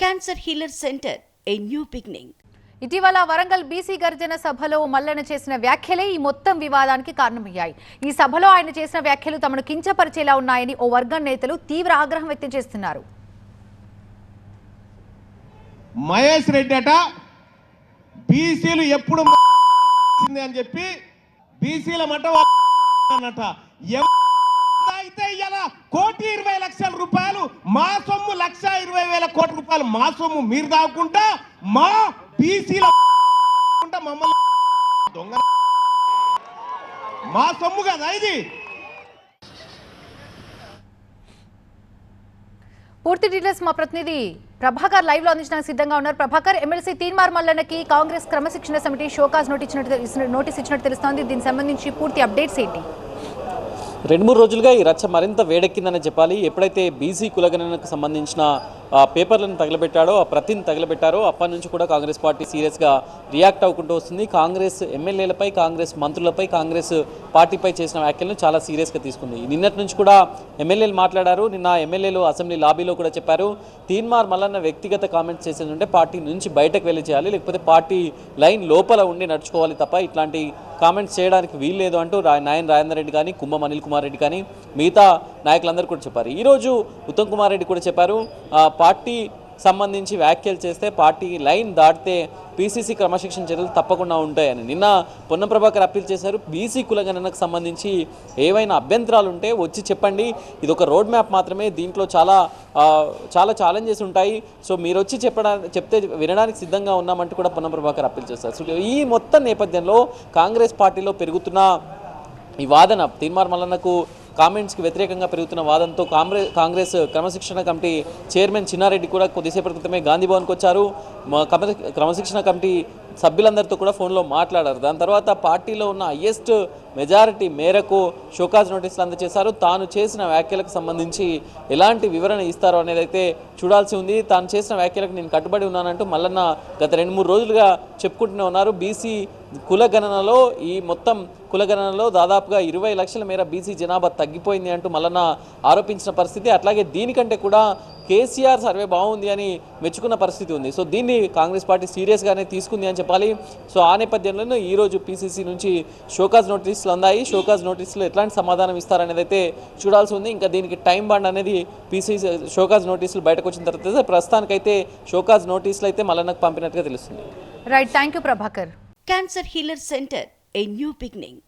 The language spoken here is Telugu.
Cancer healer centre, a new beginning. ఇటీవల వరంగల్ బీసీ గర్జన సభలో మల్లన్న చేసిన వ్యాఖ్యలే ఈ మొత్తం వివాదానికి కారణమయ్యాయి. ఈ సభలో ఆయన చేసిన వ్యాఖ్యలు తమను కించపరిచేలా ఉన్నాయని ఓ వర్గం నేతలు తీవ్ర ఆగ్రహం వ్యక్తం చేస్తున్నారు. మహేష్ రెడ్డి అట బీసీలు ఎప్పుడు అని చెప్పి బీసీల మట అన్నట అయితే ఇలా 1,20,00,000 రూపాయలు మా సొమ్ము 1,20,000 కోట్ల రూపాయలు మా సొమ్ము మీరు దాక్కుంటా మా బీసీల మమ్మల్ని దొంగ మా సొమ్ము కదా ఇది. పూర్తి డీటెయిల్స్ మా ప్రతినిధి ప్రభాకర్ లైవ్ లో అందించడానికి సిద్ధంగా ఉన్నారు. ప్రభాకర్, ఎమ్మెల్సీ తీన్మార్ మల్లన్నకి కాంగ్రెస్ క్రమశిక్షణ సమితి షోకాజ్ నోటీస్ ఇచ్చినట్టు తెలుస్తోంది. దీనికి సంబంధించి పూర్తి అప్డేట్స్ ఏంటి? 2-3 రోజులుగా ఈ రచ్చ మరింత వేడెక్కిందని చెప్పాలి. ఎప్పుడైతే బీసీ కులగణనకు సంబంధించిన పేపర్లను తగలబెట్టాడో, ఆ ప్రతిని తగలబెట్టారో అప్పటి నుంచి కూడా కాంగ్రెస్ పార్టీ సీరియస్గా రియాక్ట్ అవ్వకుంటూ వస్తుంది. కాంగ్రెస్ ఎమ్మెల్యేలపై, కాంగ్రెస్ మంత్రులపై, కాంగ్రెస్ పార్టీపై చేసిన వ్యాఖ్యలను చాలా సీరియస్గా తీసుకుంది. నిన్నటి నుంచి కూడా ఎమ్మెల్యేలు మాట్లాడారు. నిన్న ఎమ్మెల్యేలు అసెంబ్లీ లాబీలో కూడా చెప్పారు, తీన్మార్ మల్లన్న వ్యక్తిగత కామెంట్స్ చేసేదంటే పార్టీ నుంచి బయటకు వెళ్ళి చేయాలి, లేకపోతే పార్టీ లైన్ లోపల ఉండి నడుచుకోవాలి తప్ప ఇట్లాంటి కామెంట్స్ చేయడానికి వీల్లేదు అంటూ నాయన్ రాజేందర్ రెడ్డి కానీ, కుంభం అనిల్ కుమార్ రెడ్డి కానీ మిగతా నాయకులందరూ కూడా చెప్పారు. ఈరోజు ఉత్తమ్ కుమార్ రెడ్డి కూడా చెప్పారు, పార్టీ సంబంధించి వ్యాఖ్యలు చేస్తే, పార్టీ లైన్ దాటితే పీసీసీ క్రమశిక్షణ చర్యలు తప్పకుండా ఉంటాయని. నిన్న పొన్నం ప్రభాకర్ అప్పీల్ చేశారు, బీసీ కులగణనకు సంబంధించి ఏవైనా అభ్యంతరాలు ఉంటే వచ్చి చెప్పండి, ఇది ఒక రోడ్ మ్యాప్ మాత్రమే, దీంట్లో చాలా ఛాలెంజెస్ ఉంటాయి, సో మీరు వచ్చి చెప్తే వినడానికి సిద్ధంగా ఉన్నామంటూ కూడా పొన్నం ప్రభాకర్ అప్పీల్ చేశారు. సో ఈ మొత్తం నేపథ్యంలో కాంగ్రెస్ పార్టీలో పెరుగుతున్న ఈ వాదన, తీన్మార్ మల్లన్నకు కామెంట్స్కి వ్యతిరేకంగా పెరుగుతున్న వాదనతో కాంగ్రెస్ క్రమశిక్షణ కమిటీ చైర్మన్ చిన్నారెడ్డి కూడా కొద్దిసేపటి క్రితమే గాంధీ భవన్కి వచ్చారు. క్రమశిక్షణ కమిటీ సభ్యులందరితో కూడా ఫోన్లో మాట్లాడారు. దాని తర్వాత పార్టీలో ఉన్న హైయెస్ట్ మెజారిటీ మేరకు షోకాజ్ నోటీసులు అందజేశారు. తాను చేసిన వ్యాఖ్యలకు సంబంధించి ఎలాంటి వివరణ ఇస్తారో అనేది అయితే చూడాల్సి ఉంది. తాను చేసిన వ్యాఖ్యలకు నేను కట్టుబడి ఉన్నానంటూ మల్లన్న గత 2-3 రోజులుగా చెప్పుకుంటూనే ఉన్నారు. బీసీ కులగణనలో, ఈ మొత్తం కులగణనలో దాదాపుగా 20 లక్షల మేర బీసీ జనాభా తగ్గిపోయింది అంటూ మల్లన్న ఆరోపించిన పరిస్థితి. అట్లాగే దీనికంటే కూడా కేసీఆర్ సర్వే బాగుంది అని మెచ్చుకున్న పరిస్థితి ఉంది. సో దీన్ని కాంగ్రెస్ పార్టీ సీరియస్గానే తీసుకుంది అని చెప్పాలి. సో ఆ నేపథ్యంలోనే ఈరోజు పీసీసీ నుంచి షోకాజ్ నోటీసులు అందాయి. షోకాజ్ నోటీసులు ఎట్లాంటి సమాధానం ఇస్తారనేది అయితే చూడాల్సి ఉంది. ఇంకా దీనికి టైం బాండ్ అనేది పీసీసీ షోకాజ్ నోటీసులు బయటకు వచ్చిన తర్వాత ప్రస్తుతానికైతే షోకాజ్ నోటీసులు అయితే మల్లన్నకు పంపినట్టుగా తెలుస్తుంది. Right, thank you Prabhakar. Cancer healer centre, a new beginning.